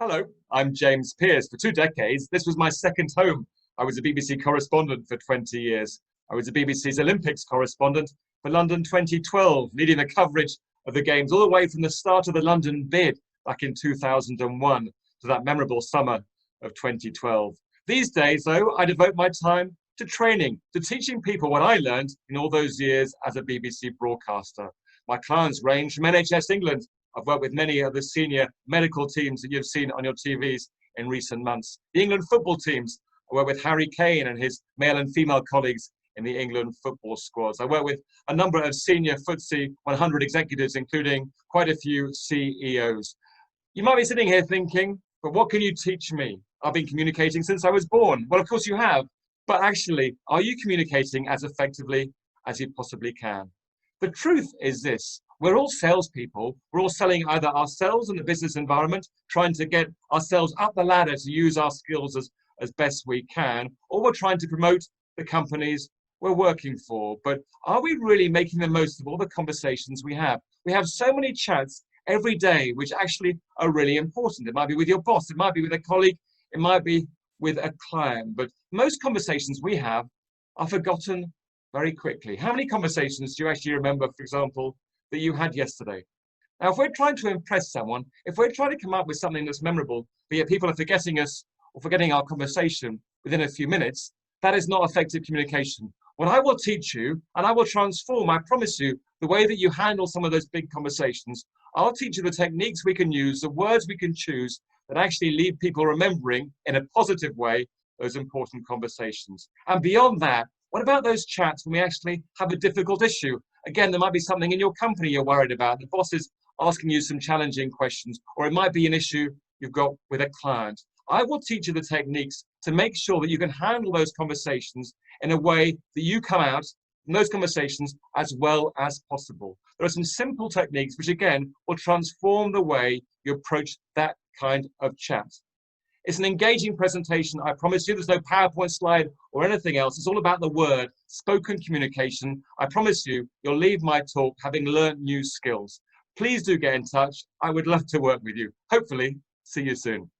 Hello, I'm James Pearce. For 2 decades, this was my second home. I was a BBC correspondent for 20 years. I was the BBC's Olympics correspondent for London 2012, leading the coverage of the Games all the way from the start of the London bid back in 2001 to that memorable summer of 2012. These days, though, I devote my time to training, to teaching people what I learned in all those years as a BBC broadcaster. My clients range from NHS England. I've worked with many of the senior medical teams that you've seen on your TVs in recent months. The England football teams, I work with Harry Kane and his male and female colleagues in the England football squads. I work with a number of senior FTSE 100 executives, including quite a few CEOs. You might be sitting here thinking, but what can you teach me? I've been communicating since I was born. Well, of course you have, but actually, are you communicating as effectively as you possibly can? The truth is this. We're all salespeople. We're all selling either ourselves in the business environment, trying to get ourselves up the ladder to use our skills as best we can, or we're trying to promote the companies we're working for. But are we really making the most of all the conversations we have? We have so many chats every day, which actually are really important. It might be with your boss, it might be with a colleague, it might be with a client. But most conversations we have are forgotten very quickly. How many conversations do you actually remember, for example, that you had yesterday? Now, if we're trying to impress someone, if we're trying to come up with something that's memorable, but yet people are forgetting us or forgetting our conversation within a few minutes, that is not effective communication. What I will teach you, and I will transform, I promise you, the way that you handle some of those big conversations. I'll teach you the techniques we can use, the words we can choose that actually leave people remembering in a positive way those important conversations. And beyond that, what about those chats when we actually have a difficult issue? Again, there might be something in your company you're worried about. The boss is asking you some challenging questions, or it might be an issue you've got with a client. I will teach you the techniques to make sure that you can handle those conversations in a way that you come out in those conversations as well as possible. There are some simple techniques which, again, will transform the way you approach that kind of chat. It's an engaging presentation, I promise you. There's no PowerPoint slide or anything else. It's all about the word, spoken communication. I promise you, you'll leave my talk having learned new skills. Please do get in touch. I would love to work with you. Hopefully, see you soon.